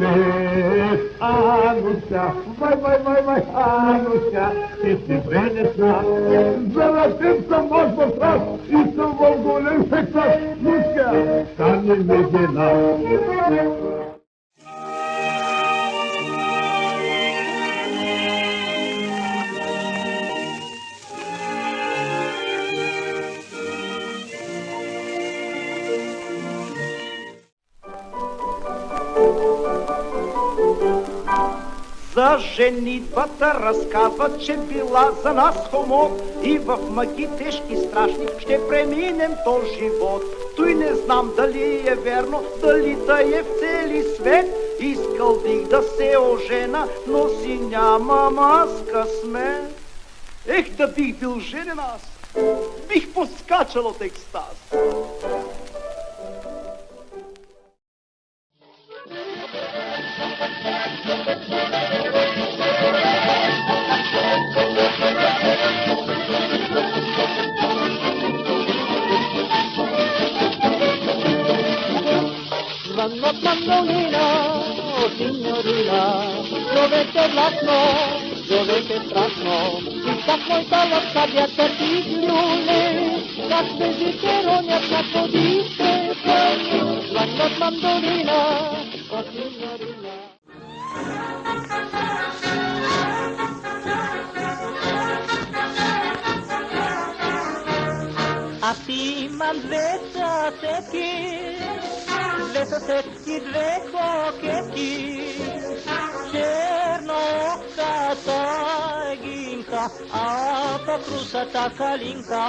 свет. Ануся, vai, Ануся, ти си пренесна. Залетим съм в раз и съм в голем секс. Нуся, стани ми жена. За женитбата разказват, че била за нас хомот и в мъки тежки страшни ще преминем то живот. Той не знам дали е верно, дали да е в цели свет. Искал бих да се ожена, но си нямам аз късмет. Ех, да бих бил женен аз, бих поскачал от екстаз. Звънят мандолина, о синьорина, човек е властно, човек е страшно. И как моята лъпка бяха ти люле, как бежите ронят на водите. Звънят мандолина, о синьорина. Аз имам две съседки, две кокетки, чернооката егинка, а по-крусата калинка.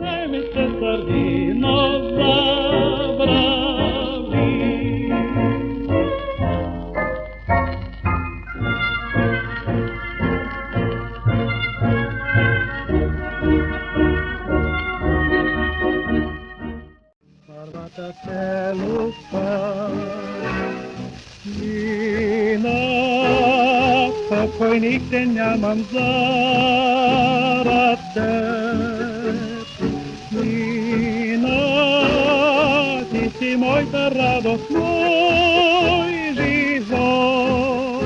Не ми се сърди, но забрави. Първата целувка мина, покойник нямам зарад теб. Мина, ти си моята радост, мой живот.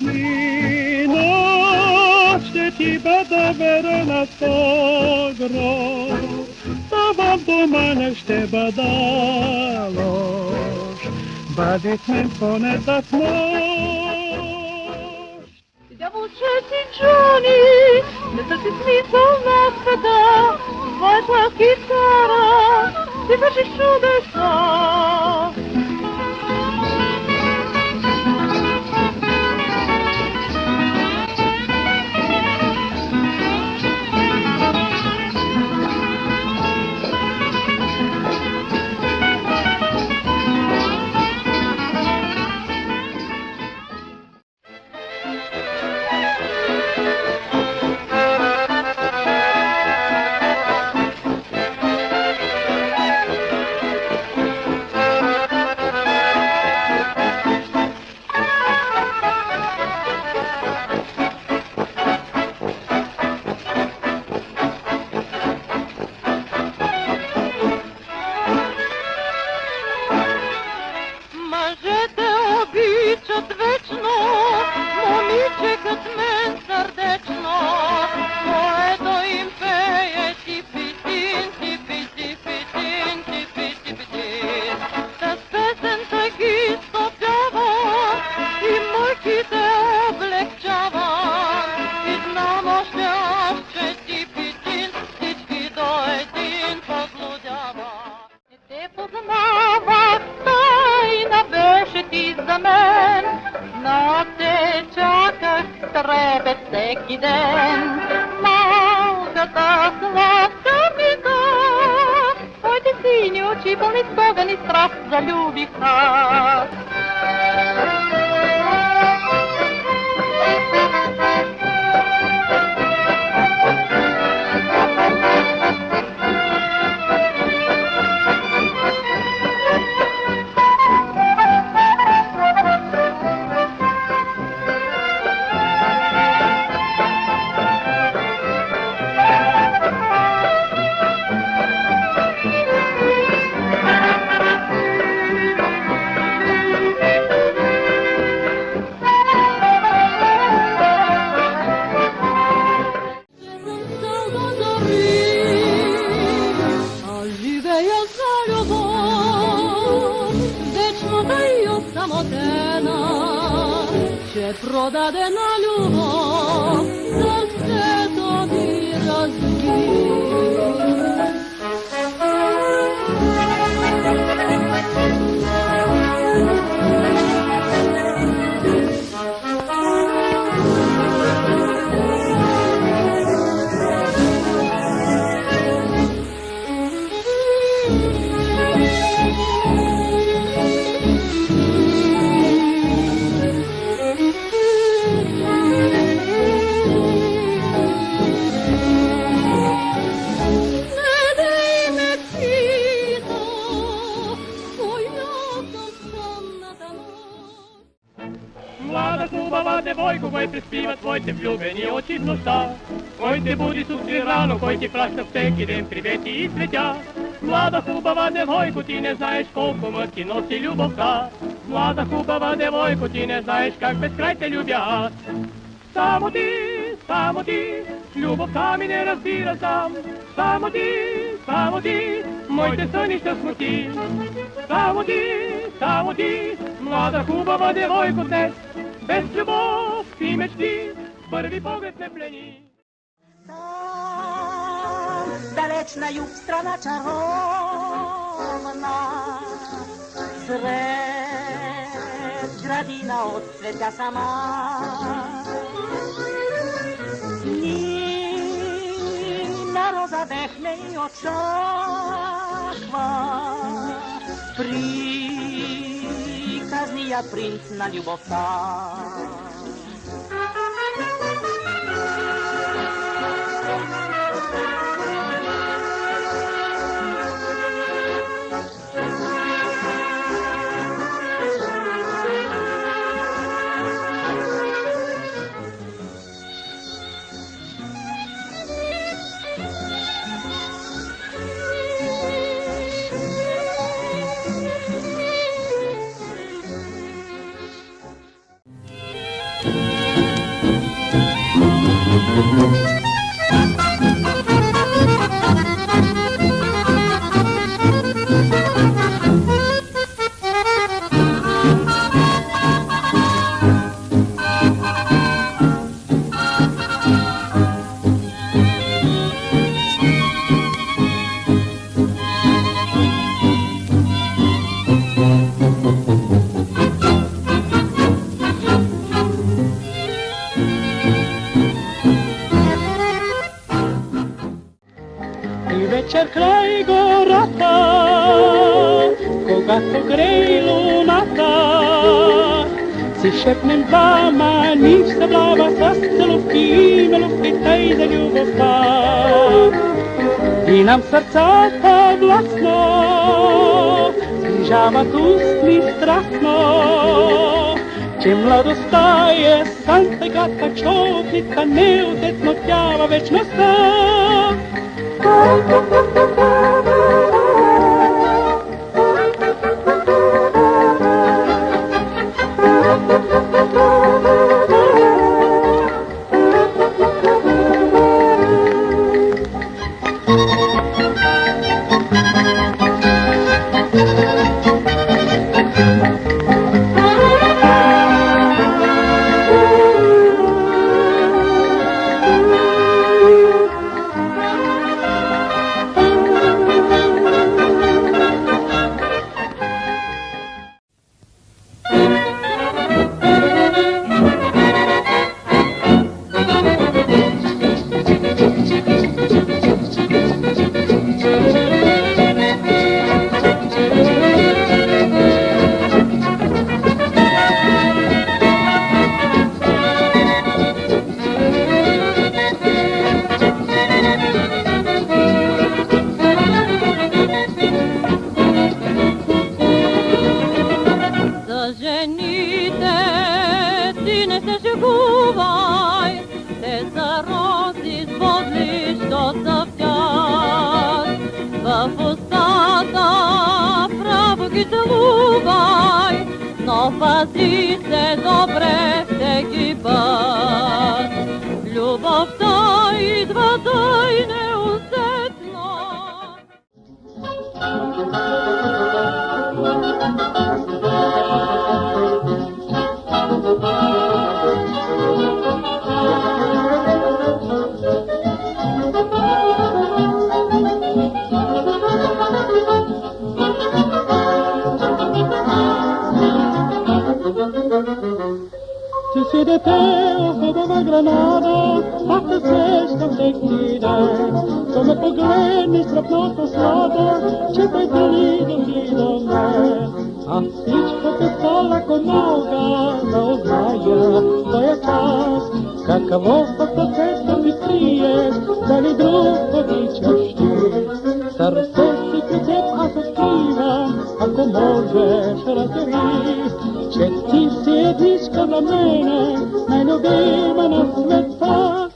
Мина, ще ти бъда верена сто гроб. В дома не ще бъда лош, бъди с мен поне с нощ. Дяволче си, Джони, не да си смисъл на света, твоята китара, ти вършиш чудеса. Мъжете обичат вечно, момиче като мен сърдечно, което им пее типитин, типитин, типитин. С песента ги стопява и мъките облегчава. И знам още аз, че типитин всички до един подлудява. Не те познавах, тайна беше ти за мен, но те чаках трепет всеки ден. Малката сладка мига, твоите сини очи пълни с огън и страст залюбиха. пея за любов, вечната и осамотена, че продадена любов сърцето ми разби. Млада хубава девойко, кой приспива твоите влюбени очи в нощта, кой те буди сутрин рано, кой ти праща всеки ден привети и цветя. Млада хубава девойко, ти не знаеш колко мъки носи любовта. Млада хубава девойко, ти не знаеш как безкрай те любя аз. Само ти, любовта ми не разбира сам. Само ти, моите сънища смути. Само ти, млада хубава девойко днес, без любов и мечти, първи поглед ме плени. Там, далеч на юг, страна чаровна, сред градина от цветя сама. Нина роза дехне и очаква приказния принц на любовта. Вечер край гората, когато грее луната, си шепнем двама, ни съблава с целувки и мелувки тъй за любовта. И нам сърцата властно сближават устни страстно, че младостта е сън тъгата, човека не отесмотява вечността. но пази се добре всеки път. Любовта идва тъй неусетно. Ci siedete o chowała granada, a te zresztą tequila. Come pogleni strapnato slada, c'è poi glido me. A птичка писала много на узная, твоя час. Каково в процесса быстрее, дали друг обичаш ти. Сърце си при теб аз откривам, ако можеш разбери, че ти си едничка за мене, най-любима на света.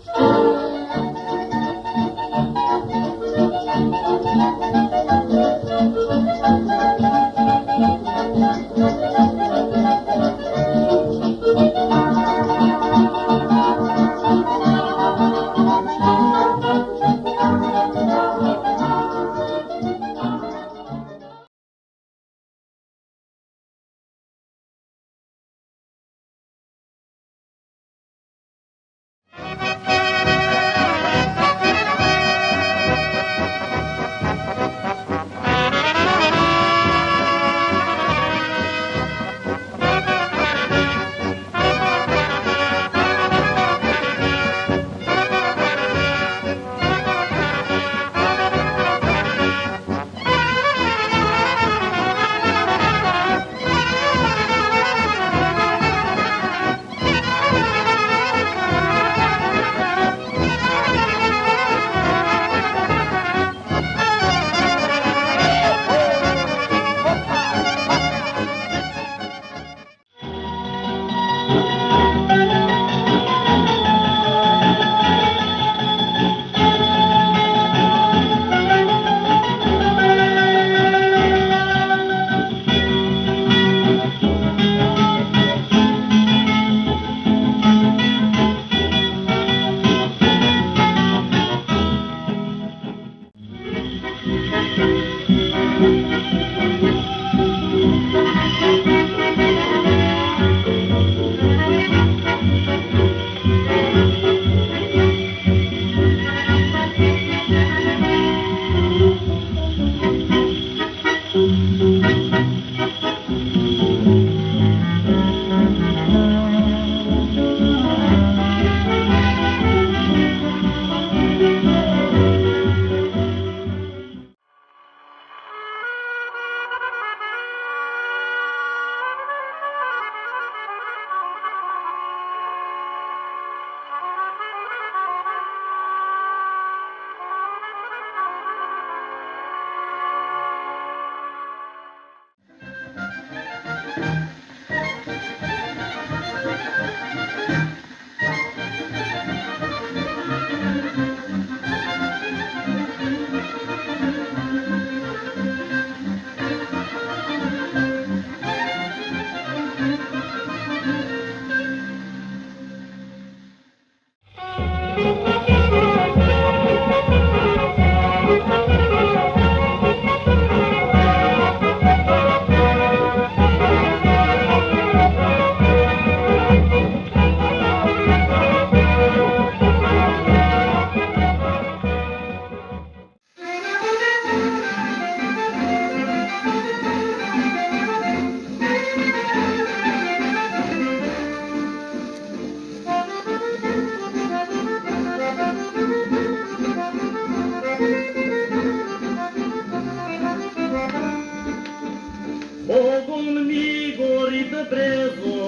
Богом ми гори да брезо,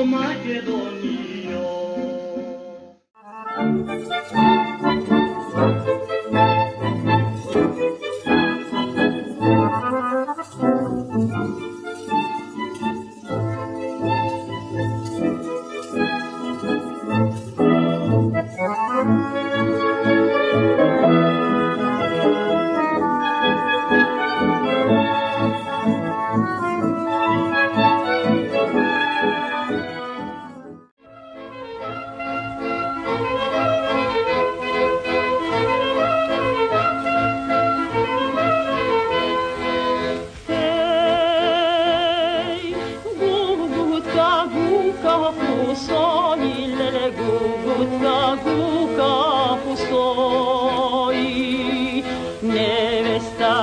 Македонио.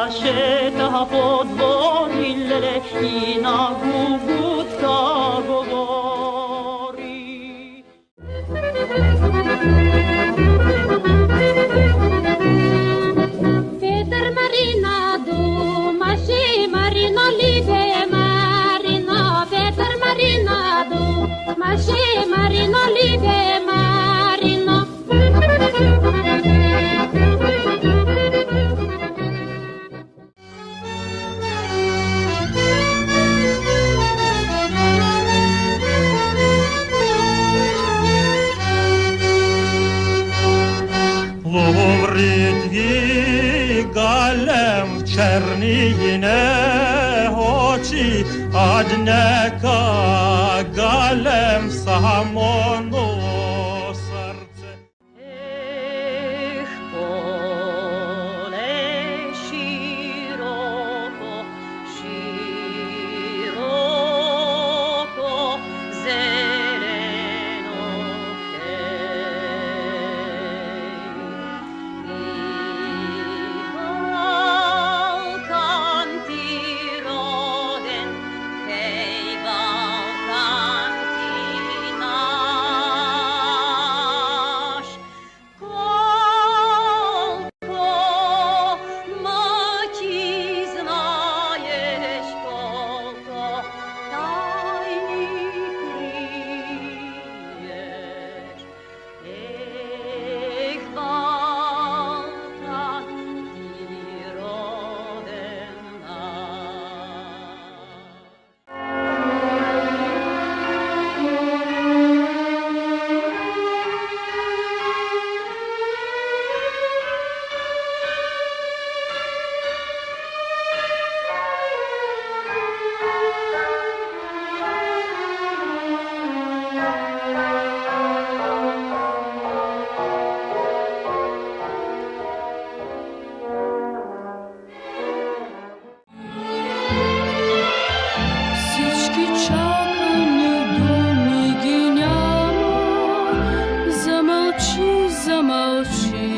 Чашета подвори леле и на гугутка говори. Ветер Маринаду, маши Марино, либе Марино. Ветер Маринаду, маши Марино, либе Марино. Ловрит галем в чернігіне очі, а днека галем в самону серце. Ех, поле широко, широко, зелено Балкан ти роден, хей, Балкан ти наш. Колко мочи знаєш, колко тайни криєш. Ех, Балкан ти роден наш. Всички чакаме думиги няма. Замълчи, замълчи.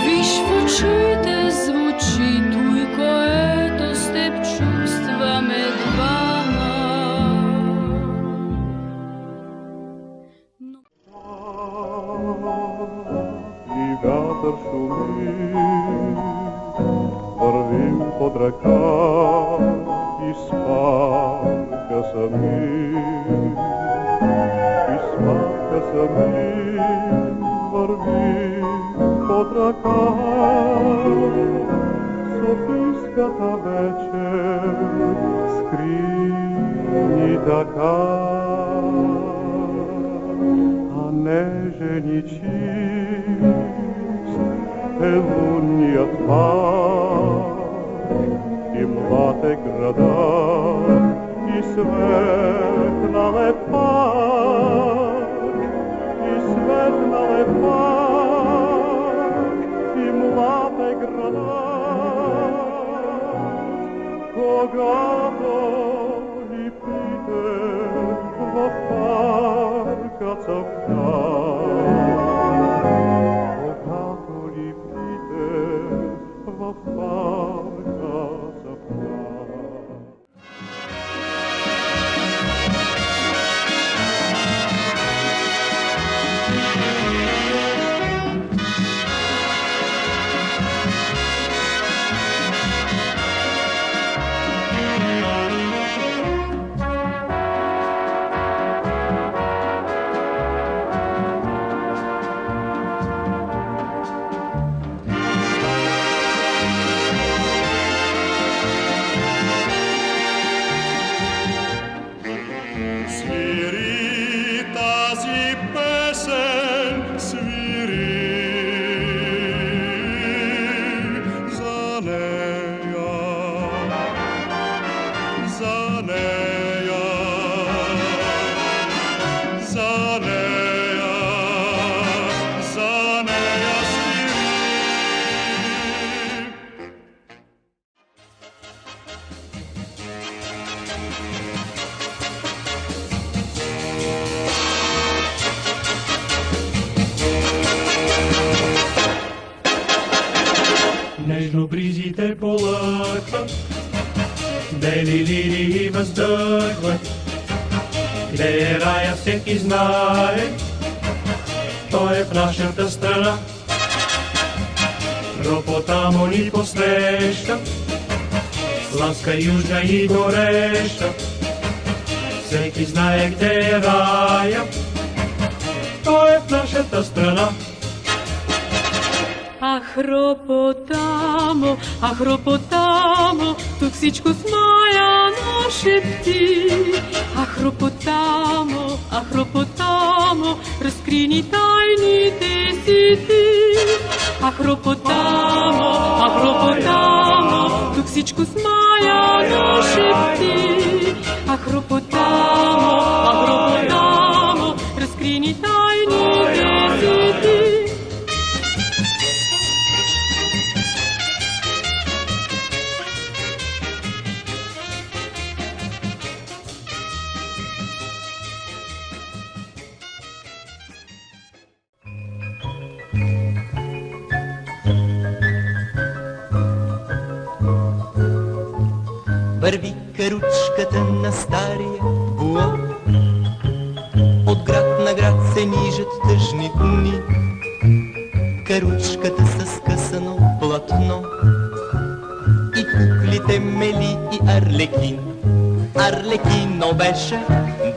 Виж в очите звучи той, което с теб чувстваме двама. И вятър шуми, вървим под ръка и спака сами. И спака сами, вървим под ръка. Софийската вечер скрини така. Нежен и чист е лунният пак, и млад е градът, и светнал е пак, и светнал е пак, и млад е градът, когато ни пите в парка цъфта. Когато ни пите в парка цъфта. нежно бризите полъхват, бели лилии въздъхват. Где е рая всеки знае, той е в нашата страна. Ропота му ни посреща, славска, южна и гореща. Всеки знае где е рая, той е в нашата страна. Ах, ропотамо, тук всичко смаяно шепти. Ах, ропотамо, разкри ни тайните си ти. Ах, ропотамо, тук всичко смаяно шепти. Ах, ропотамо, разкри ни тайните си ти. Върви каручката на стария буа, от град на град се нижат тъжни дни. Каручката с скъсано платно и куклите Мели и Арлекин. Арлекино беше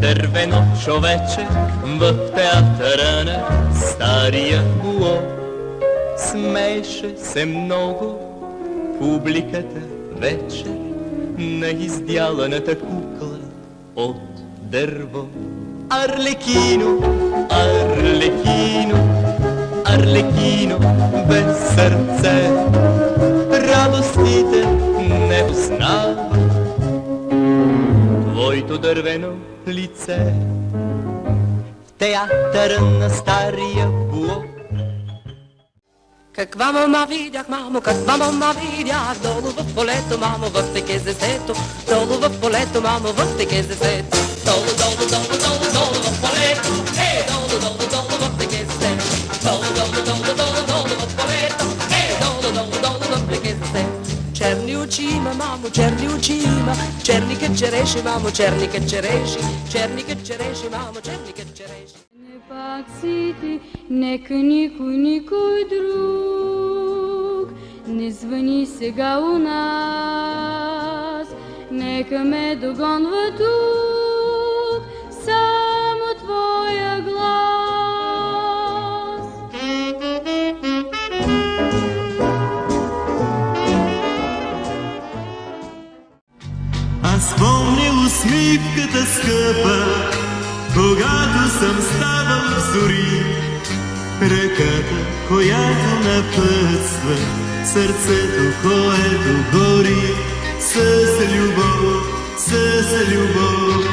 дървено човече в театъра на стария буа. Смееше се много публиката вече на издяланата кукла от дърво. Арлекино, Арлекино, Арлекино без сърце, радостите не познава твоето дървено лице. В театъра на стария буо. Каква мама видях, мамо, каква мама видях, долу в полето, мамо, в Текезесето, долу в полето, мамо, в Текезесето, долу, долу, долу, долу, долу в полето, долу, долу, долу в Текезесето, долу, долу, долу, долу, долу в полето, долу, долу, долу в Текезесето. Черни очи има, мамо, черни очи има, черни като череши, мамо, черни като череши, черни като череши, мамо, черни като череши. Пак си ти, нека никой друг не звъни сега у нас, нека ме догонва тук само твоя глас. Аз помня усмивката скъпа, когато съм ставал в зори, ръката, която напътства, сърцето, което гори, с любов, с любов.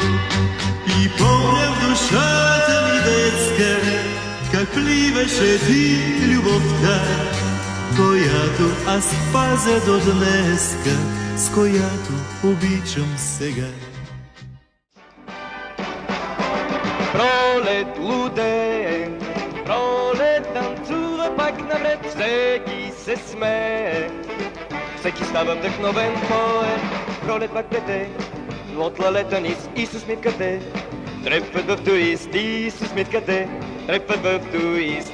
И помня в душата ми детска, как вливаше ти любовта, която аз пазя до днеска, с която обичам сега. Пролет лудее, пролет танцува пак навред, всеки се смее, всеки става вдъхновен поет. Пролет пак плете, от лалета низ Исус миткате, трепват в турист, Исус миткате, трепват в турист.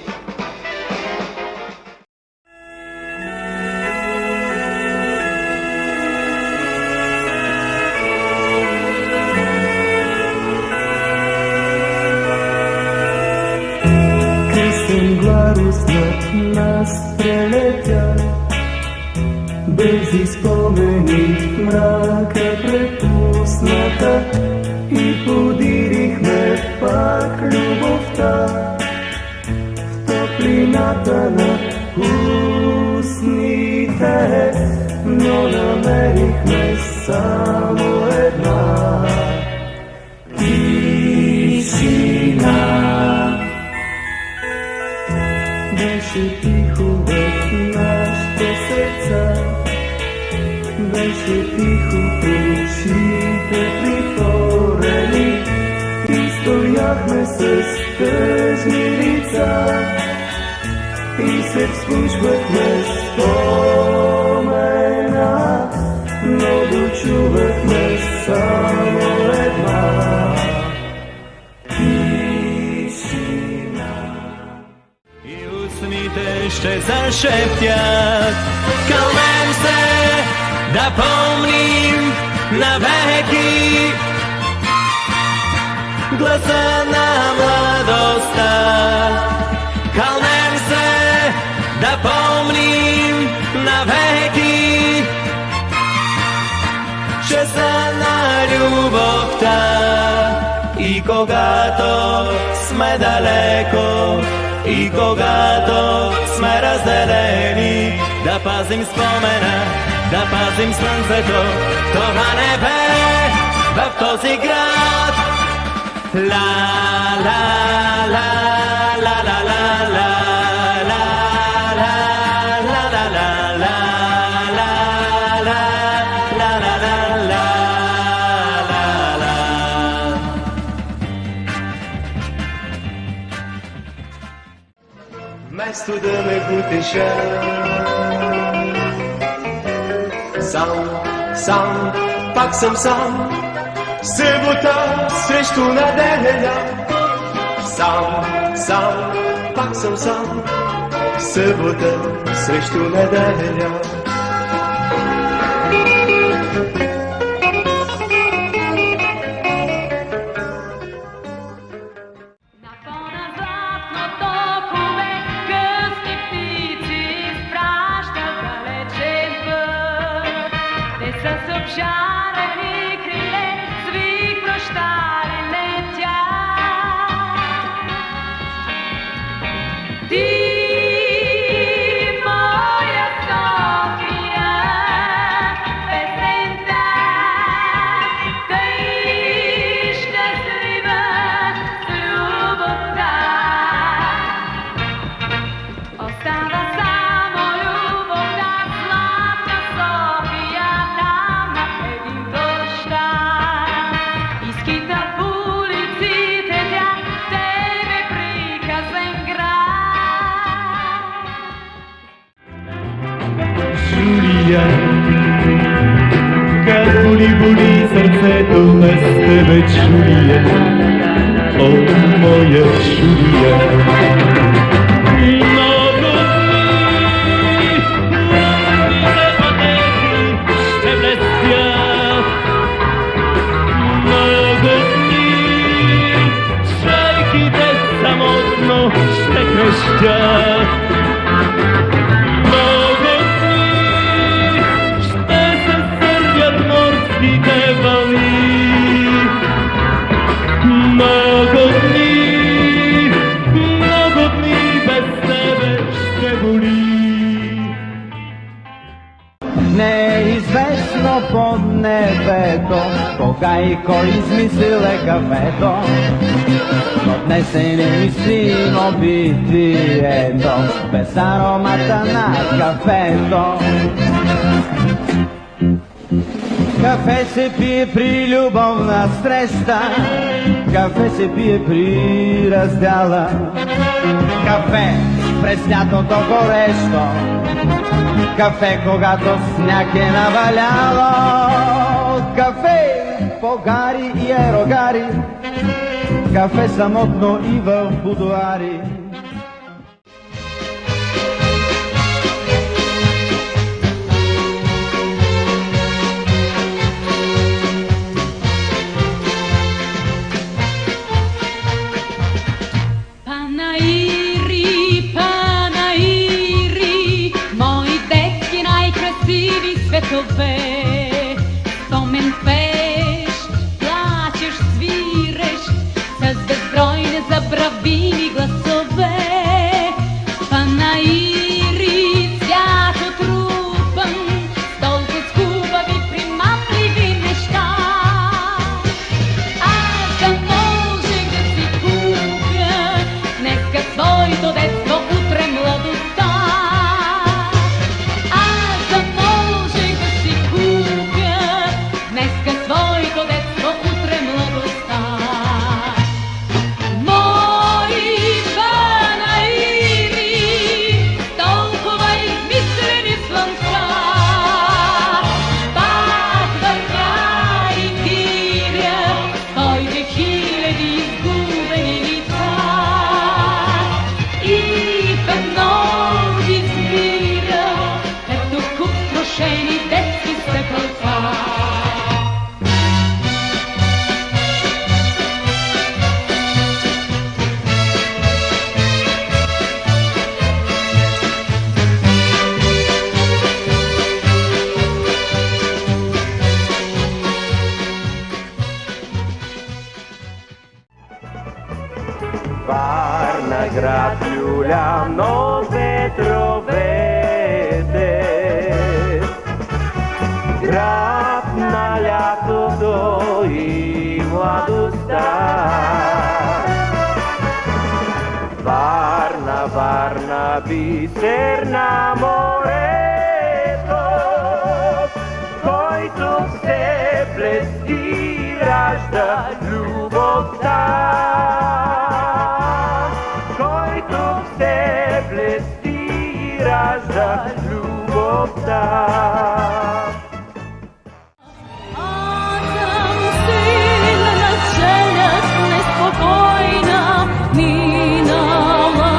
Гладост над нас прелетя, бързи спомени в мрака препуснаха и подирихме пак любовта в топлината на устните, но намерихме само една тишина. Беше тихо в нашите сърца, беше тихо в очите притворени и стояхме с тъжни лица и се вслушвахме в чувахме само една тишина. И устните ще зашептят, кълнем се да помним навеки гласа на младостта. Кълнем се да помним навеки часа на любовта. И когато сме далеко, и когато сме разделени, да пазим спомена, да пазим слънцето, това небе в този град. Ла ла ла ла ла ла ла Вместо да ме потеша, сам, пак съм сам, събота срещу неделя. Сам, пак съм сам, събота срещу неделя. Жарени криле, свих прощали летя. Ти, моя София, песента, тъй щастлива с любовта. Остава само любовта, златна София, там на един площад. Изкита в улиците тя, тебе приказен град. Жулия, как боли сърцето без тебе, Жулия, о, моя Жулия. Много дни, лунните пътеки ще блестят. Много дни, шайките самотно ще крещят. Много дни ще се сърдят морските вълни. Много дни без тебе ще боли. Неизвестно по небето, кога и кой измислил кафето, но днес е немислимо битието без аромата на кафето. Кафе се пие при любовна среща, кафе се пие при раздяла. Кафе през лятото горещо, кафе когато сняг е наваляло. Кафе по гари и аерогари, кафе самотно и в будуари. Светове, спомен пееш, плачеш, свиреш с безбройни забравими гласове. Панаири, свят отрупан, толкова с хубави примамливи неща. Аз да можех да си купя днеска своето детство, утре младостта. Аз да можех да си купя днеска разрушени детски стъкълца. Варна град люляно ветровете, град на лятото и младостта. Варна, Варна, бисер на морето, който се блести, ражда любовта. Ражда любовта. Аз съм силна, челяст, неспокойна, минала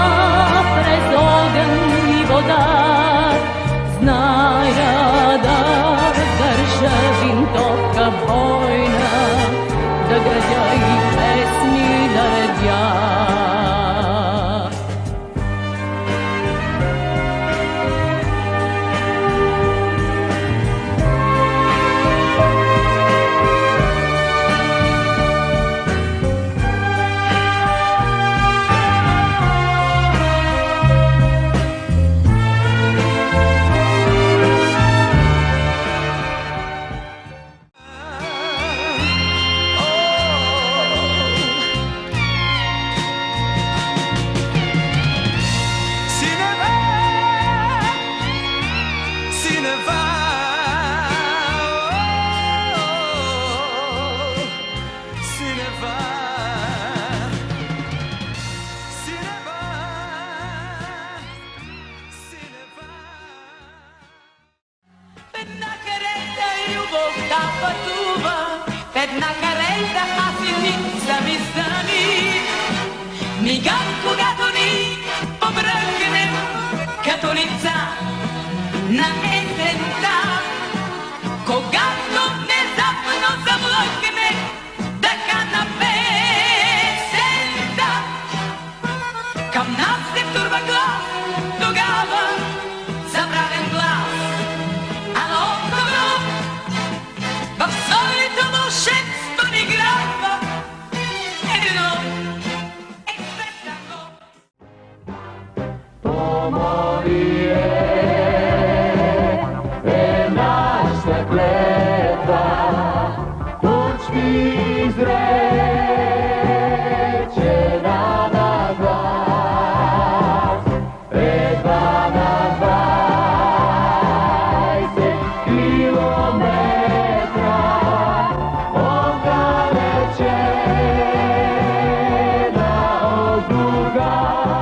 през огън и вода. Зная да държа винтовка бойна, да градя и песни да редя. Една карета, аз и ница ми стани. Мигам, когато ни побръкнем като лица на есента, когато внезапно замлъкне дъха на песента. Към нас се втурва глас, тогава забравен глас. Ало, кого? В своето мълшенство ни грабва едно експертно. Помолие е нашата клетва, кучки изречена на глас, едва на 20 километра отдалечена от Бургас.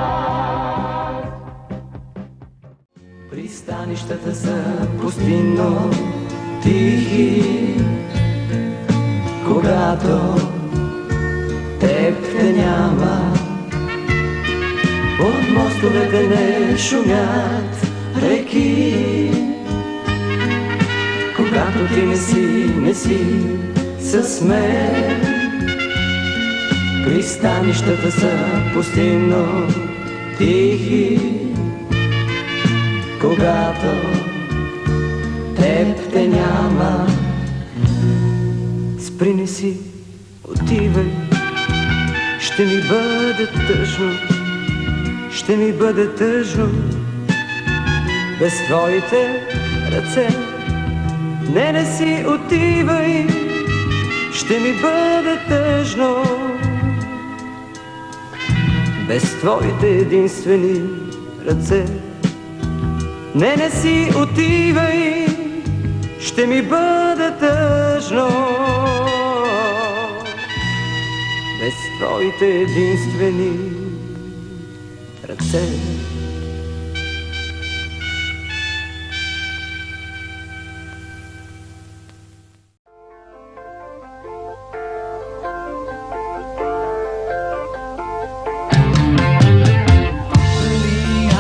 Пристанищата са пустинно тихи, когато теб те няма. От мостовете не шумят реки, когато ти не си с мен. Пристанищата са пустинно тихи, когато теб те няма. Спри, не си, отивай, ще ми бъде тъжно, ще ми бъде тъжно без твоите ръце. Не си, отивай, ще ми бъде тъжно без твоите единствени ръце. Не си, отивай, ще ми бъде тъжно без твоите единствени ръце.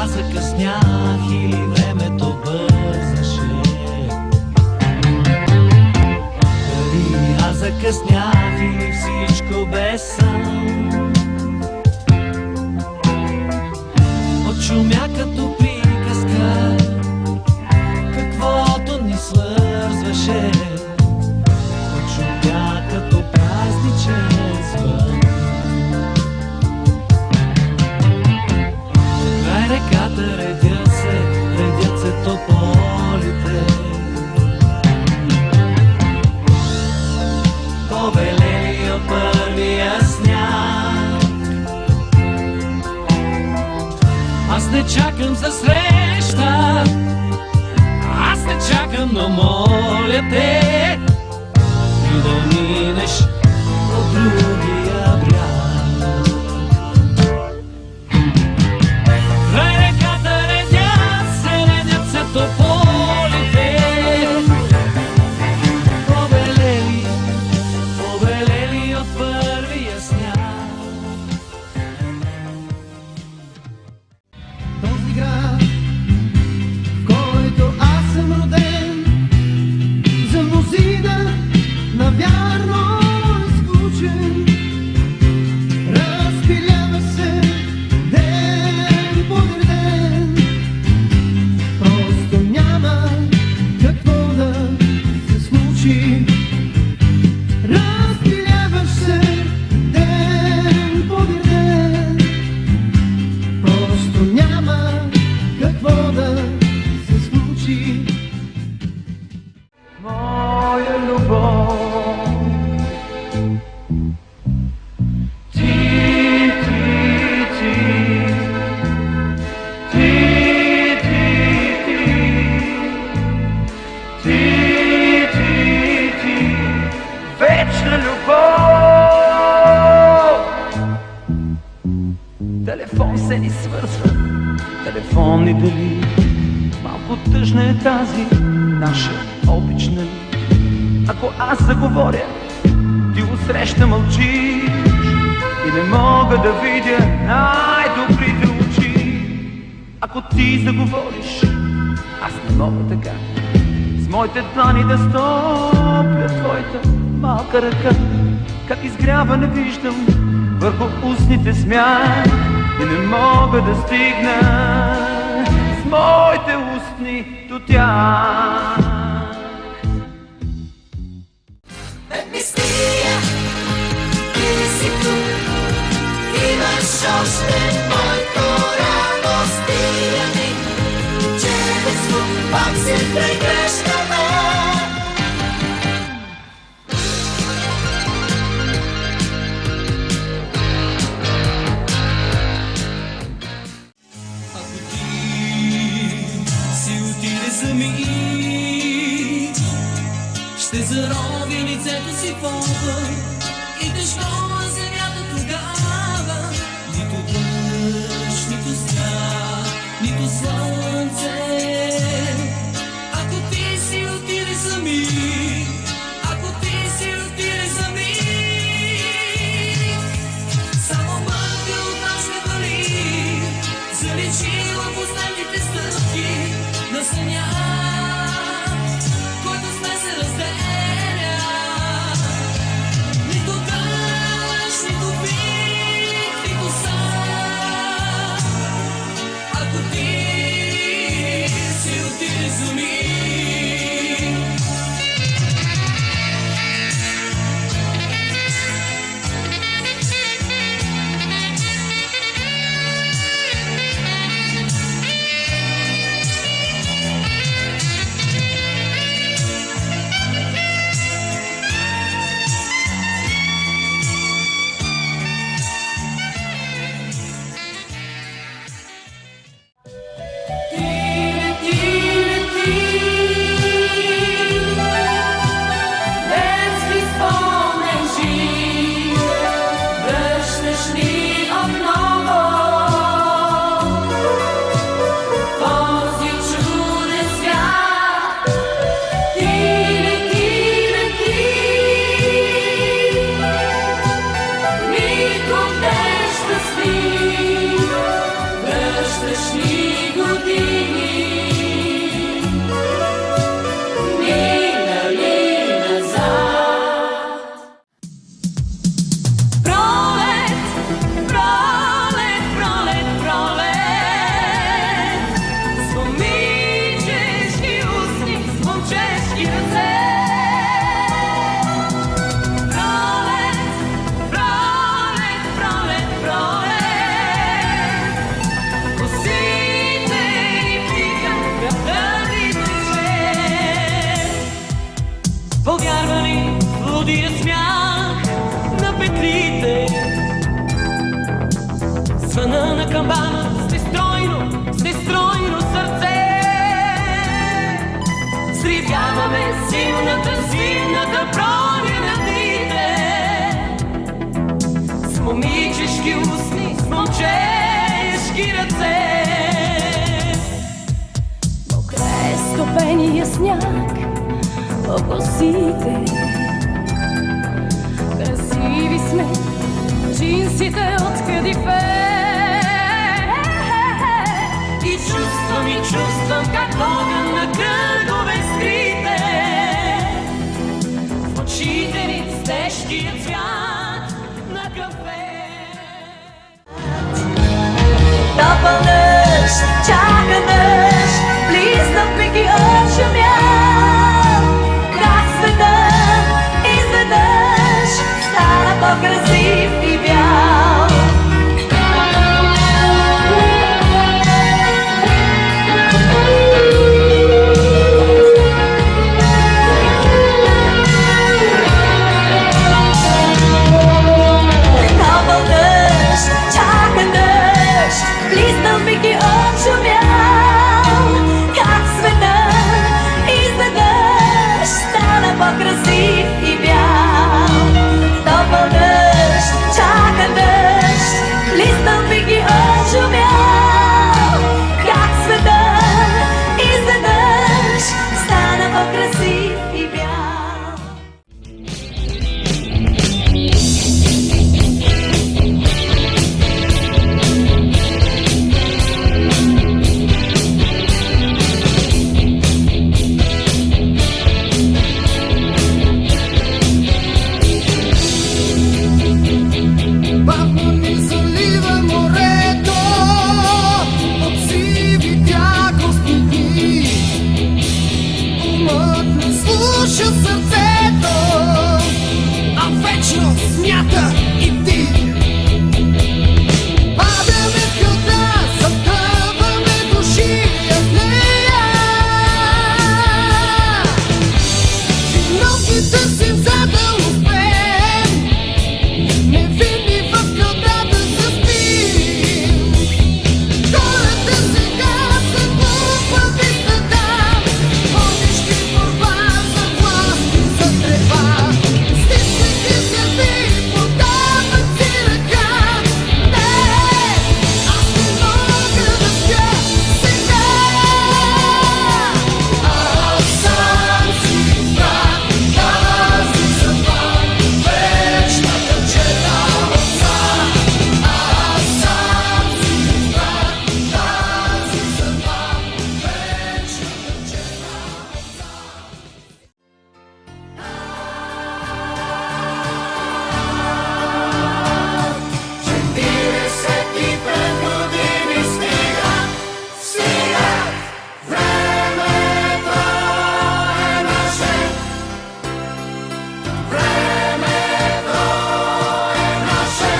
Аз закъснях или времето бързаше, нощуването без сън. Отшумя като приказка, каквото ни свързваше. Отшумя като празничен звън. Край реката редят се тополите, побелели от първия сняг. Аз не чакам за среща, аз не чакам, но моля те и да минеш от другия бряг. Край реката редят се тополите, побелели от първия сняг. Този град, в който аз съм роден, за мнозина навярно изключен, разпилява се ден по ден. Просто няма какво да се случи. Разпиляваш се ден по ден. Просто няма какво да се случи. Моя любов, ти, вечна любов. Телефон се ни свързва, телефонни дали, малко тъжна е тази наша обична ли. Ако аз заговоря, ти усреща мълчиш и не мога да видя най-добрите очи. Ако ти заговориш, аз не мога така с моите длани да стопля твоята малка ръка. Как изгрява не виждам върху устните смях и не мога да стигна с моите устни до тях. Мистерия, ти си тук, имаш още моето рамо. Стига ми, че без звук пак се прегръщаме. Ако ти си отиде за миг, ще зарови лицето си в огън и тежко на земята тогава. Нито дъжд, нито сняг, нито слънце. Ако ти си отиде за миг, ако ти си отиде за миг, само мъка от нас ще вали, заличила последните стъпки на съня, който сме се разделя. Нито дъжд, нито вик, нито сън. Ако ти си отиде за миг, подира смях на петлите. Звъна на камбана с нестройно сърце. Взривяваме зимната броня на дните. С момичешки устни, с момчешки ръце. Покрай стопения сняг по косите. Красиви сме, джинсите от кадифе. И чувствам как огън на кръгове скрите. В очите ни с тежкия цвят на кафе. Топъл дъжд, чака дъжд, близнав ми ги очумял. Как светът изведнъж стана по-красив и бял. Топъл дъжд, чака дъжд, близнав ми ги очумял. Как светът изведнъж стана по-красив и бял. Топъл дъжд, чака дъжд, близнав ми ги очумял. Как светът изведнъж стана по-красив и бял. Бавно ни залива морето от сиви тягостни дни. Умът не слуша сърцето, а вечно смята и ти. Падаме в кълта, затъваме души в нея. Ноги търсим за да успеем, невинни в кълтата се спим. Хората сега са глупави стада, водещи борба за власт и за трева. Стискайки зъби, подават си ръка. Не, аз не мога да спя сега. Аз сам си враг, тази съдба, вечната черна овца. Аз сам си враг, тази съдба, вечната черна овца. Четиридесет и пет години стигат, времето е наше. Времето е наше.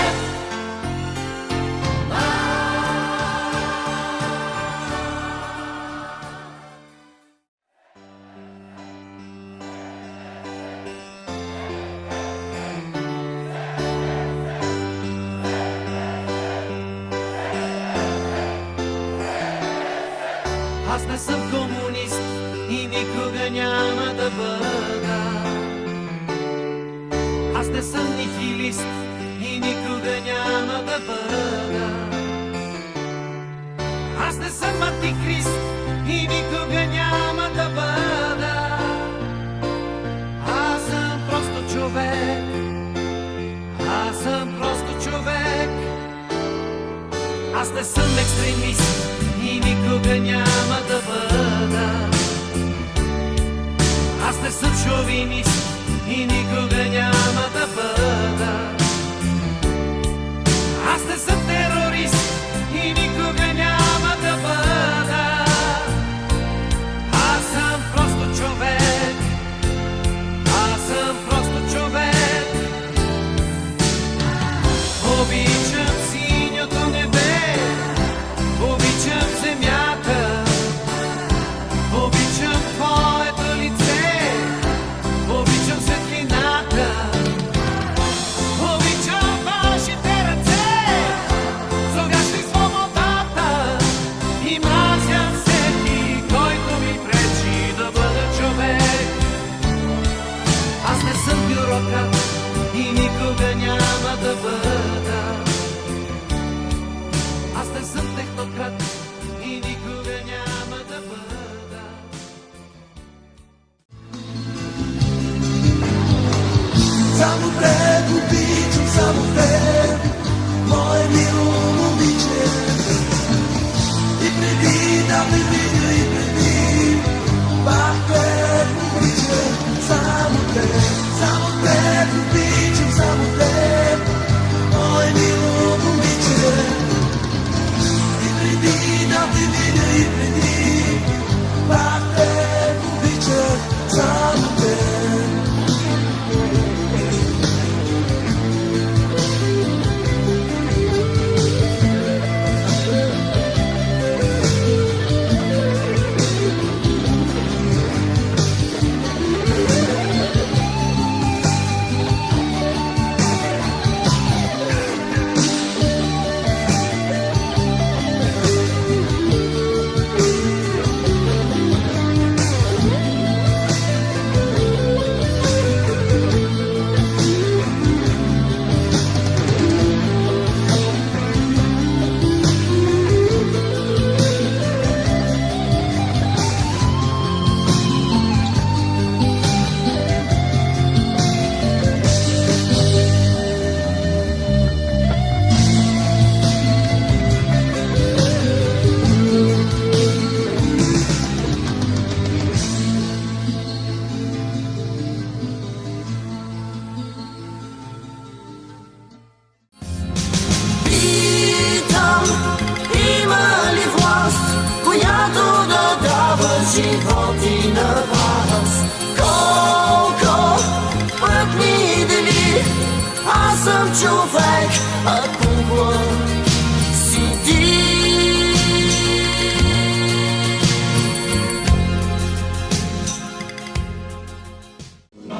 Аз не съм комунист и никога няма да бъда. Аз не съм нихилист и никога няма да бъда. Аз не съм антихрист и никога няма да бъда. Аз съм просто човек. Аз съм просто човек. Аз не съм екстремист и никога няма да бъда. Аз не съм шовинист и никога няма да бъда. Аз не съм терорист и никога няма да бъда. Аз съм просто човек. Аз съм просто човек. Обичам синьото небе, обичам земята, обичам твоето лице, обичам светлината.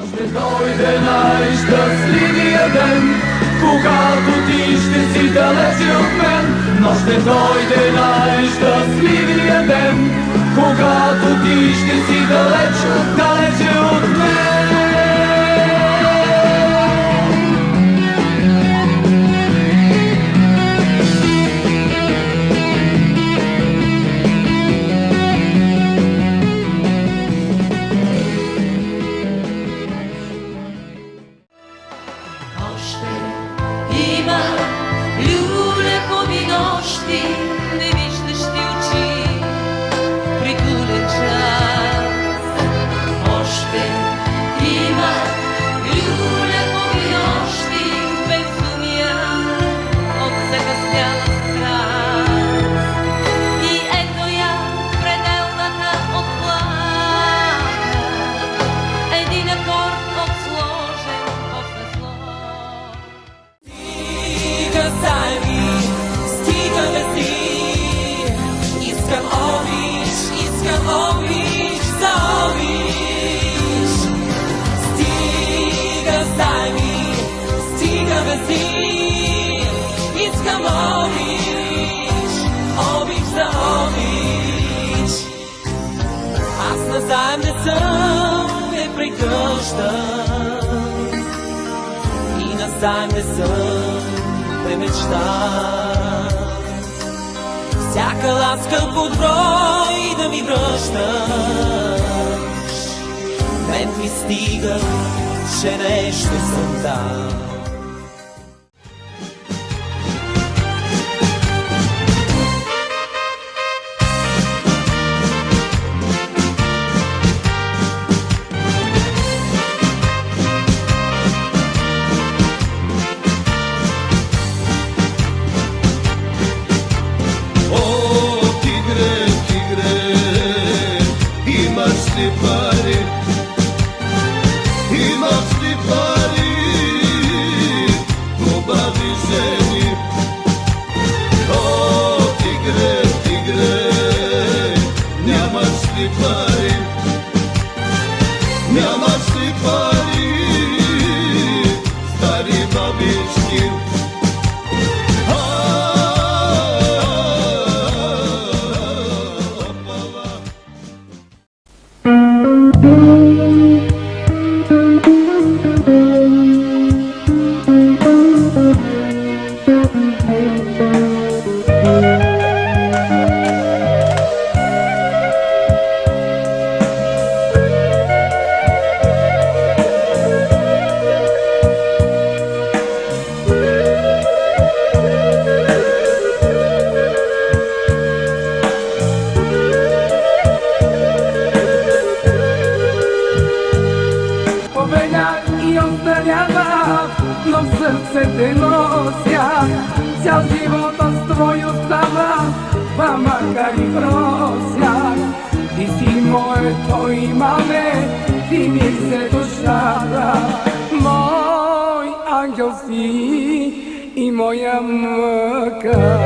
Ще дойде най-щастливия ден, когато ти ще си далече от мен. Но ще дойде най-щастливия ден, когато ти ще си далече от мен. Има люлякови нощи, невиждащи очи, притулен час. Още има люлякови нощи, безумия от закъсняла страст. И ето я пределната отплата, един акорд отсложен после слов. Стига ми, стига вези, искам обич за обич. Стига ми, стига вези, искам обич за обич. Аз назаем не съм, не прегръщам и назаем не съм мечта. Всяка ласка под брой да ми връщаш, мен ми стига, че нещо съм дал. Но в сърце те нося, цял живот с твой остава, па макар и просяк. Ти си моето имаме, ти ми се душата, мой ангел си и моя мъка.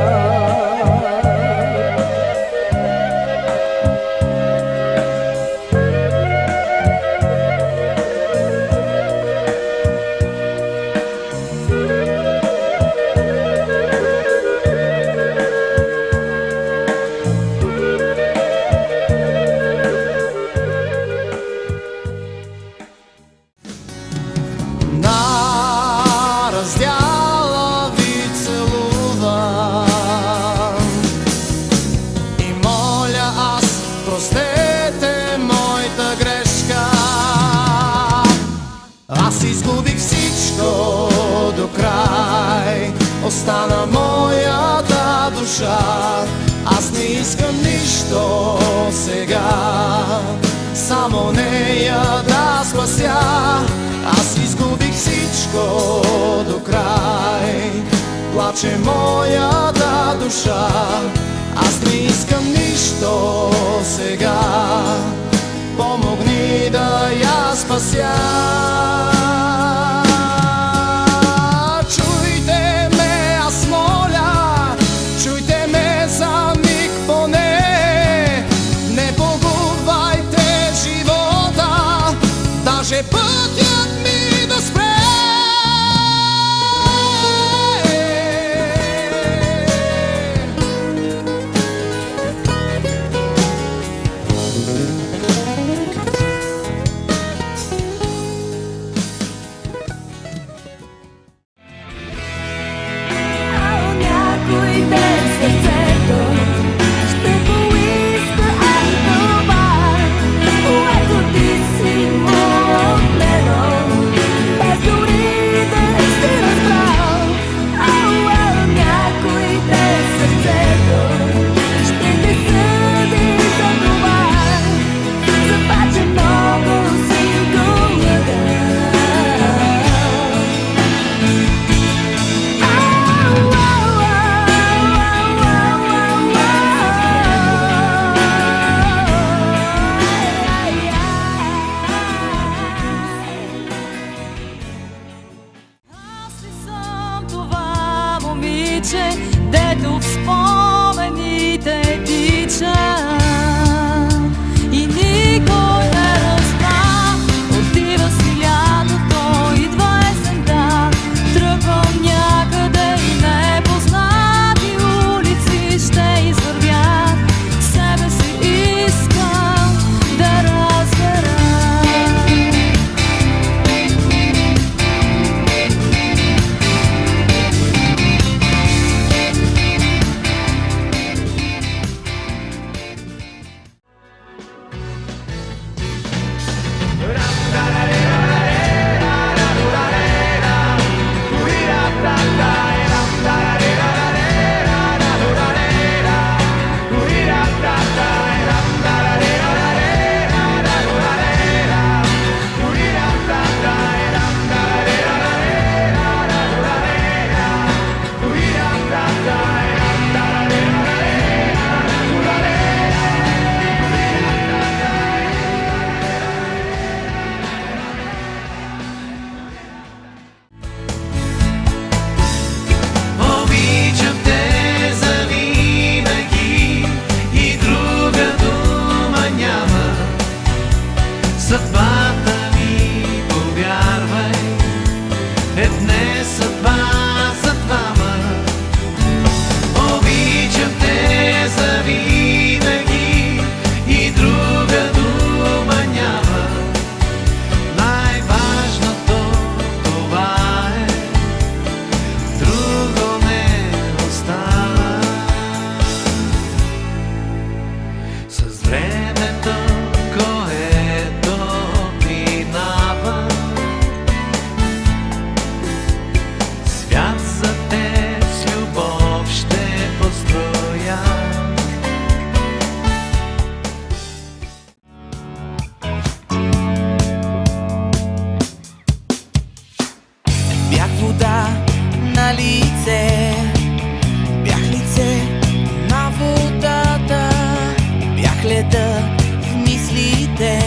Остана моята душа, аз не искам нищо сега, само нея да спася. Аз изгубих всичко до край, плаче моята душа, аз не искам нищо сега, помогни да я спася. Пътя момиче, дето в спомените тича. И никой не разбра, отива си лятото, идва есента. Тръгвам някъде и непознати улици ще извървя. Себе си искам да разбера. Обичам те завинаги и друга дума няма. Съдбата ми, повярвай, е днес съдба за двама. Обичам те завинаги и друга дума няма. Най-важното това е, друго не остава. С времето, което минава, свят за теб с любов ще построя. Бях вода на лице, бях лице на водата, бях леда в мислите,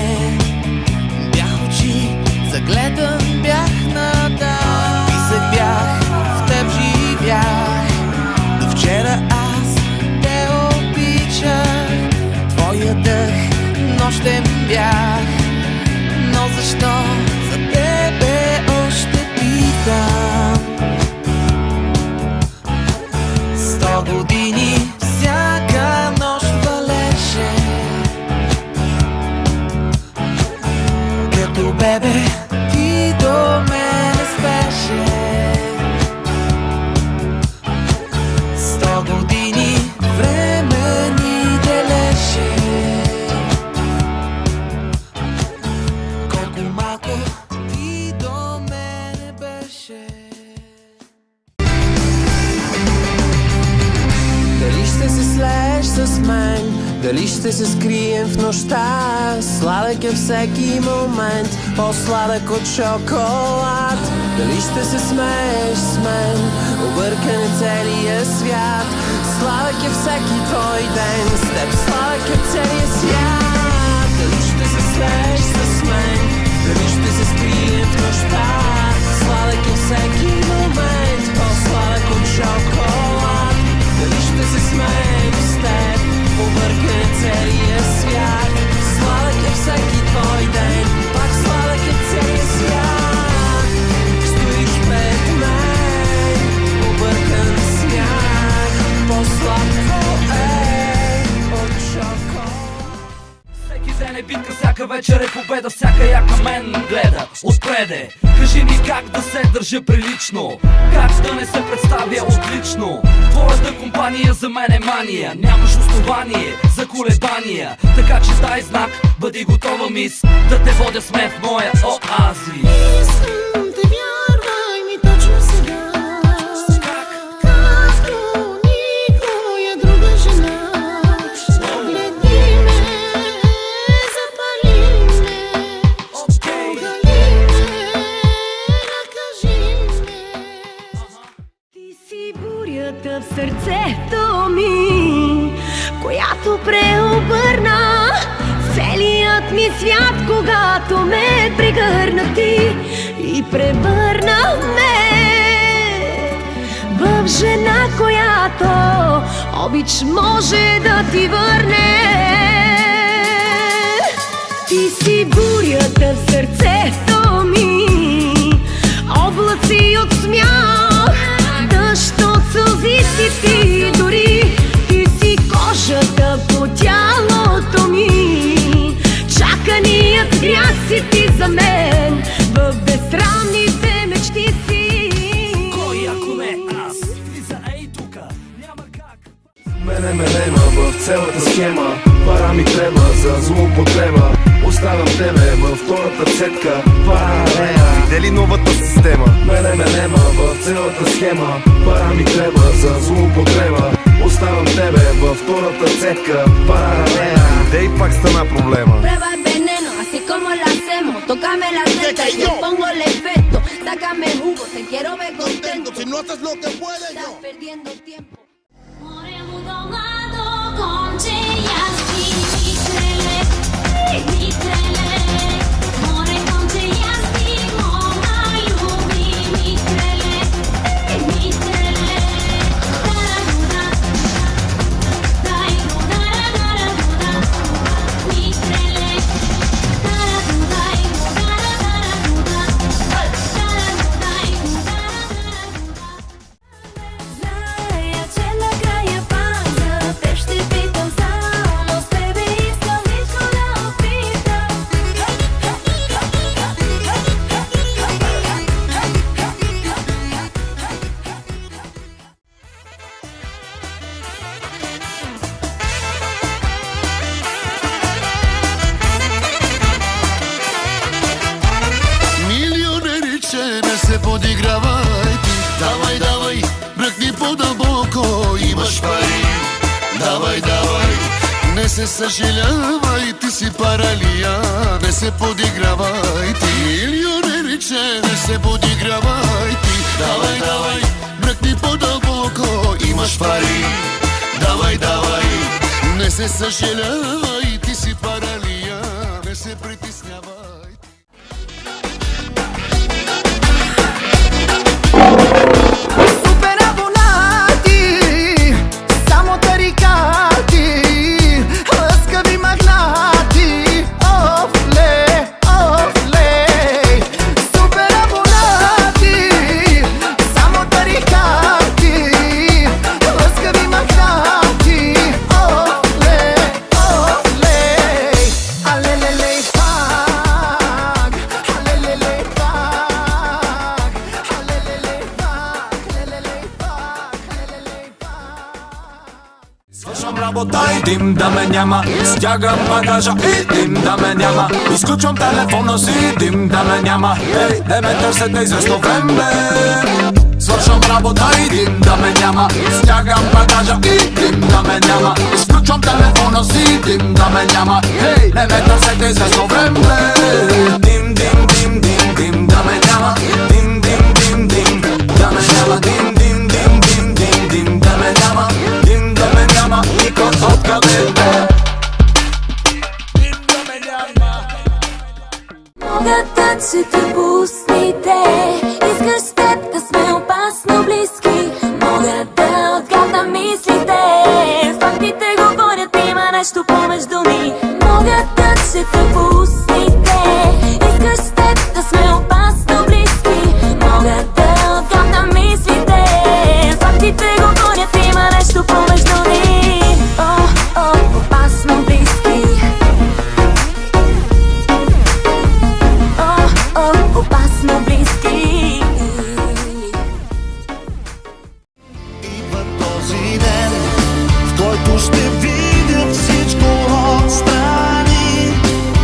бях очи, загледан бях надал. Писък бях, в теб живях, до вчера аз те обичах. Твоя дъх нощем бях, но защо за тебе още питам? 100 години всяка нощ валеше, като бебе ти до мене спеше. 100 години време ни делеше, колко малко ти до мене беше. Дали ще се слееш с мен, дали ще се скрием в нощта? Сладък е всеки момент, по-сладък от шоколад. Дали ще се смееш с мен, объркан е целия свят. Сладък е всеки твой ден, с теб сладък е целия свят. Дали ще се слееш с мен, дали ще се скрием в нощта? Сладък е всеки момент, по-сладък от шоколад. Дали ще се смеем с теб, объркан е целия свят. Сладък е всеки твой ден, пак сладък е целия свят. Стоиш пред мен, объркан смях, по-сладко е от шоколад. Всеки ден е битка, всяка вечер е победа, всяка яка мен гледа отпреде. Кажи ми как да се държа прилично, как да не се представя отлично. Твоята компания за мен е мания, нямаш основание за колебания. Така че дай знак, бъди готова мис, да те водя с мен в моя оазис. Искам те, вярвай ми точно сега, както никоя друга жена. Погледни ме, запали ме, оголи ме, накажи ме. Ти си бурята в сърцето ми, която преобърна целият ми свят, когато ме прегърна ти и превърна ме в такъв жена, която обич може да ти върне. Ти си бурята в сърцето ми, облаци от смях, дъжд от сълзи си ти, дори ти си кожата по тялото ми. Чаканият грях си ти за мен, в безсрамните мечти си. Кой ако не аз, влиза ей тука, няма как. Мене ме нема в цялата схема, пара ми треба за злоупотреба. Оставям тебе във втората цетка, паралея. Видели новата система? Мене ме нема в цялата схема, пара ми треба за злоупотреба. Ostavам тебе във втората цетка, паралеля. Де и пак стана проблема. Prueba el veneno, así como lo hacemos. Tócame la teta y yo pongo el efecto. Sácame jugo, te quiero ver contento. Si no haces lo que puedes, yo estás perdiendo tiempo. се подигравай ти. Давай, давай, бръкни по-дълбоко, имаш пари. Давай, давай, не се съжалявай, ти си паралия. Не се подигравай ти, милионериче, не се подигравай ти. Давай, давай, бръкни по-дълбоко, имаш пари. Давай, давай, не се съжалявай, ти си паралия. Не се притеснявай. Свършвам работа и дим да ме няма. Стягам багажа и дим да ме няма. Изключвам телефона си, дим да ме няма. Ей, не ме търсете известно време. Свършвам работа и дим да ме няма. Стягам багажа и дим да ме няма. Изключвам телефона си, дим да ме няма. Ей, не ме търсете известно време. Дим, дим, дим, дим, дим да ме няма. Дим, дим, дим, дим да ме няма. Дим, дим, дим, дим, дим, дим да ме няма. Дим да ме няма, никой откъде бе. Дим да ме няма. Могат да че те пустите. Искаш с теб да сме опасно близки. Мога да отгадна мислите. Фактите говорят, има нещо помежду ни. Могат да че те пустите. Искаш с теб да сме опасно близки. Мога да отгадна мислите. Фактите говорят, има нещо помежду ни. О, о, опасно близки. О, о, опасно близки. Идва този ден, в който ще видя всичко отстрани.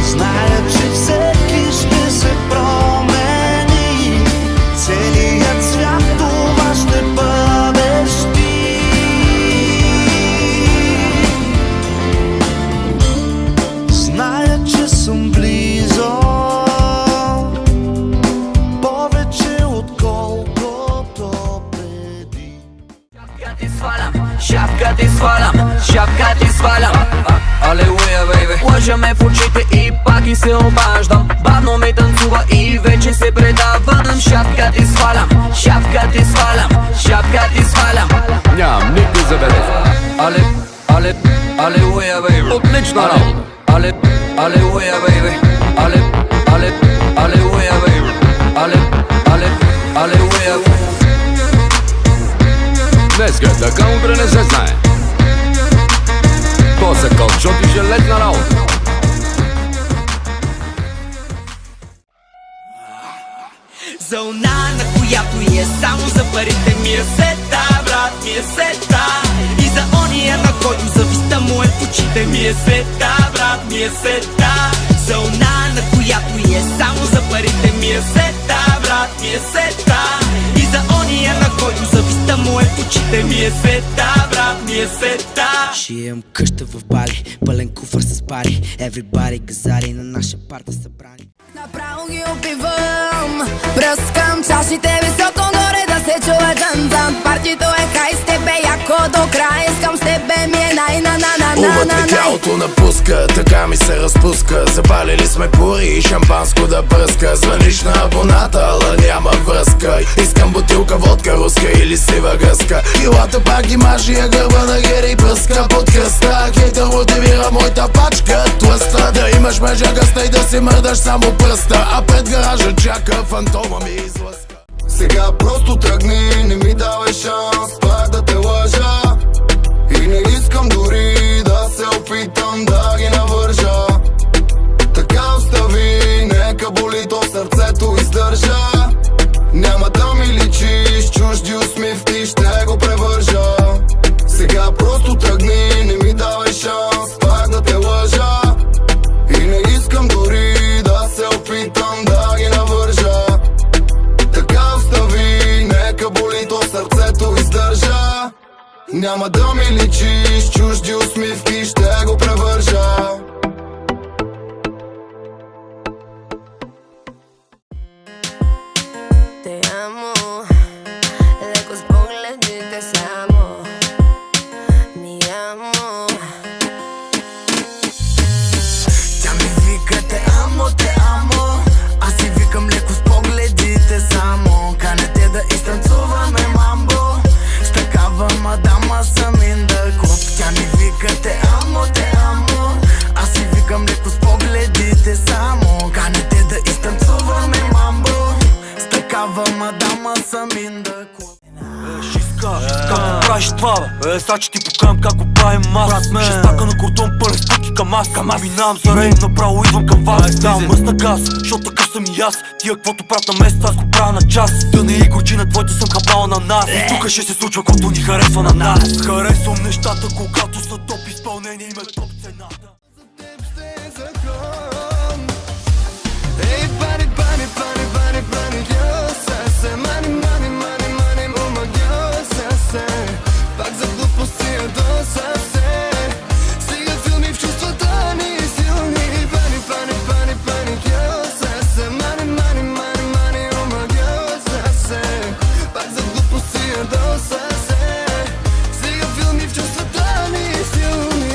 Зная, че всеки ще се промени. Целият свят това ще бъдеш ти. Зная, че съм близо, повече отколкото преди. Шапка ти свалям, шапка ти свалям. Алелуя, бейбе. Лъжа ме в очите и пак и се обаждам. Бавно ме танцува и вече се предавам. Шапка ти свалям, шапка ти свалям, шапка ти свалям. Алелуя, бейби. Отлична работа. Алелуя, бейби. Алелуя, бейби. Алелуя. Днеска е така, утре не се знае. После кълчот и железна работа. Зона, на която е само за парите ми е сета, брат, ми е сета. И за ония, на който зависта му е в очите ми е сета, брат, ми е сета. Зона, на която е само за парите ми е сета, брат, ми е сета. И за ония, на който зависта му е в очите ми е сета, брат, ми е сета. Ще имам къща в Бали, пълен куфър с пари. Everybody газари на наша парта събрани. Направо ги опивам, пръскам чашите високо горе да се чува джан-джан. Партито е хай с тебе, яко до края. Искам с тебе ми е най-на-на-на-на-на-на. Тялото напуска, така ми се разпуска. Запалили сме пури и шампанско да пръска. Звъниш на абоната, ала няма връзка. Искам бутилка водка, руска или сива гъска. Килата пак ги мажи, а гърба на Гери пръска под кръста. Хейтър мотивира моята пачка тлъста. Да имаш мъжа гъста и да си мърдаш само пръста. А пред гаража чака фантома ми излъска. Сега просто тръгни, не ми давай шанс пак да те лъжа. И не искам дори да се опитам да ги навържа. Така остави, нека боли, то сърцето издържа. Няма да ми личиш, чужди усмивки ще го превържа. Сега просто тръгни, не ми давай шанс пак да те лъжа. И не искам дори да се опитам да ги навържа. Така остави, нека боли, то сърцето издържа. Няма да ми личиш, чужди усмивки ще го превържа. Те амо, леко с погледите само. Ми амо. Тя ми вика те амо, аз си викам леко с погледите само. Канете да изтанцуваме мамбо, с такава мадама съм in the club. Тя ми вика те амо, аз си викам леко с погледите само. Канете да изтанцуваме мамбо, с такава мадама съм in the club. Как правиш това, бе? Са че ти покажам как го правим аз. Шестака на кордон, пълен с пъки към аз. Минавам за рейн, направо идвам към вас. Давам мръсна газ, защото такъв съм и аз. Тия каквото правят на месец, аз го правя на час. Да не и горчи на твоите съм хапнала на нас. И тук ще се случва, който ни харесва на нас. Харесвам нещата, когато са топ изпълнение и ме топ цената. Ей, бани, бани, бани, бани, бани, се мани, мани, мани, мани, мума, се. Пак за глупости ядоса се. Стига филми в чувствата ни силни. Бани, бани, бани, бани, се мани, мани, мани, мани, мума, се. Пак за глупости ядоса се. Стига филми в чувствата ни силни.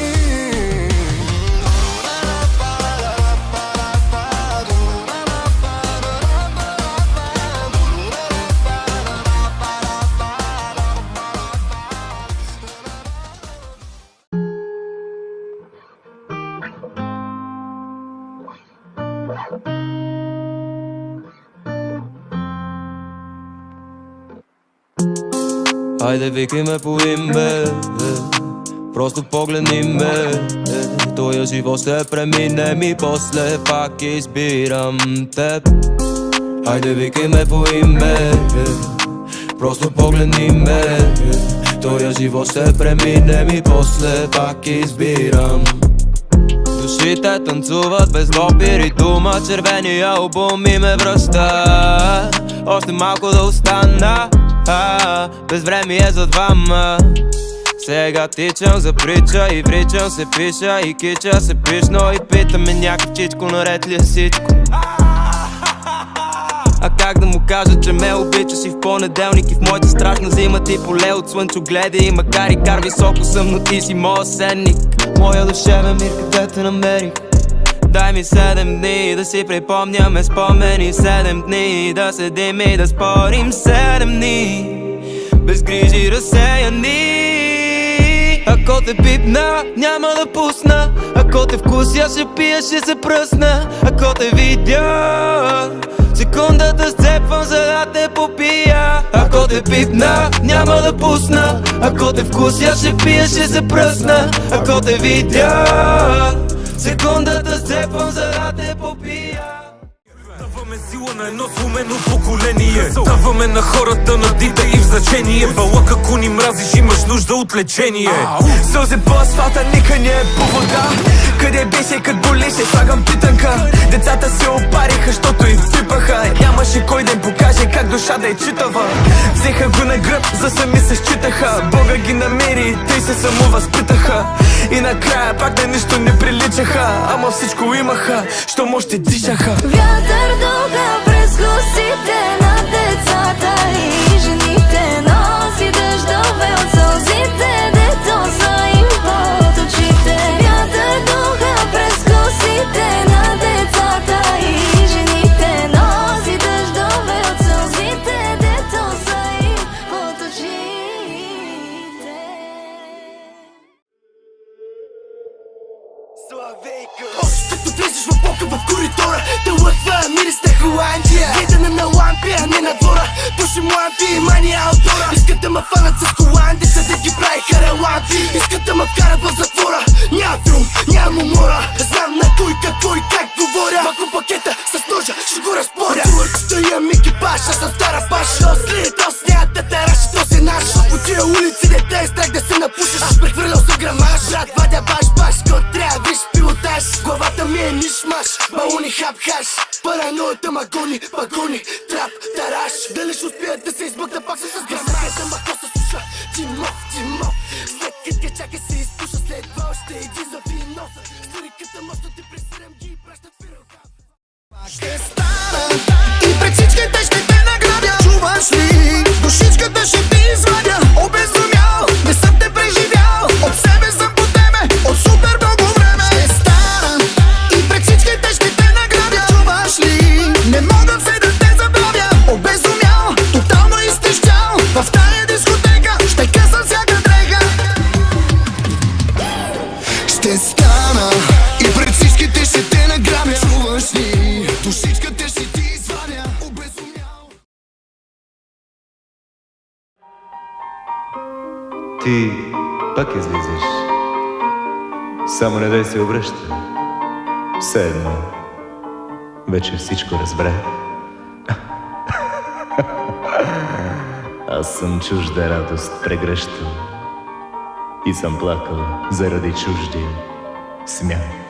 Хайде викай ме по име, просто погледни ме. Тоя живот ще преминем и после пак избирам теб. Хайде викай ме по име, просто погледни ме. Тоя живот ще преминем и после пак избирам. Душите танцуват без допир и дума. Червения албум и ме връща. Още малко да остана, без време е за двама. Сега тичам за притча и вричам се пиша и кича се пишно и питаме някакъв чичко, наред ли е всичко. А как да му кажа, че ме обичаш и в понеделник и в моята страшна зима ти поле от слънчогледи. И макар и кар високо съм, но ти си моя сенник, моя душевен мир, къде те намерих. Дай ми 7 дни да си припомняме спомени, 7 дни да седим и да спорим, 7 дни без грижи разсеяни. Ако те пипна, няма да пусна. Ако те вкуся, ще пия, ще се пръсна. Ако те видя, секундата сцепвам, за да те попия. Ако те пипна, няма да пусна. Ако те вкуся, ще пия, ще се пръсна. Ако те видя, секундата сцепвам, за да те попия. Даваме сила на едно сломено поколение. Даваме на хората надита и в значение. Балък, ако ни мразиш, имаш нужда от лечение. Сълзи по асфалта, никъде по вода. Къде беше, като болеше, слагам питанка. Децата се опариха, щото им пипаха. Нямаше кой да им покаже как душа да е читава. Взеха го на гръб, за сами се считаха. Бога ги намери, тъй се само възпитаха. И накрая пак на нищо не приличаха. Ама всичко имаха, що още дишаха. Вятър духа през косите на децата и жените. Носи дъждове от сълзите, дето са им под очите. Вятър духа през косите на децата и жените. Носи дъждове от сълзите, дето са им под очите. Още като влезеш в блока в коридора, те лъхва мирис на Холандия. Гледане на лампи, а не на двора. Пуши млампи и мания аутора. Искат да ме фанат с холанди, за да ги прави харалампи. Искат да ме вкарат в затвора. Няма филм, няма умора. Знам на кой какво и как говоря. Върху пакета с ножа, ще го разпоря. Турците имам екипаж, аз съм стара паша. След няма да тараши, то се наш. По тия улици дете е страх да се напушиш. Аз прехвърлял съм грамаж. Брат, вадя баш, кот трябва виж пилотаж. Главата ми е миш-маш, балони хап-хаш. Параноята магони, пагони, трап, тараш. Дали ще успеят да се измъкна пак с грамаж. Ама какво се слуша? Тимов. След китка чака се изпуша. Следва още един за вино. Сториката мощно те пресирам ги и пращат в пирога. Ще стана и пред всичките ще те награбя. Чуваш ли? Душичката ще ти извадя. Обезумял, не съм те преживял. От себе съм по тебе, от супер дълго време. Ще стана и пред всичките ще те награбя. Чуваш ли? Не мога все да те забравя. Обезумял, тотално изтещял. В тая дискотека ще късам всяка дрега. Ще стана и пред всичките ще те награбя. Чуваш ли? Душичката ще ти извадя. Обезумял. Ти пак излизаш. Само не дай се обръща. Все едно. Вече всичко разбра. Аз съм чужда радост прегръщал и съм плакал заради чуждия смях.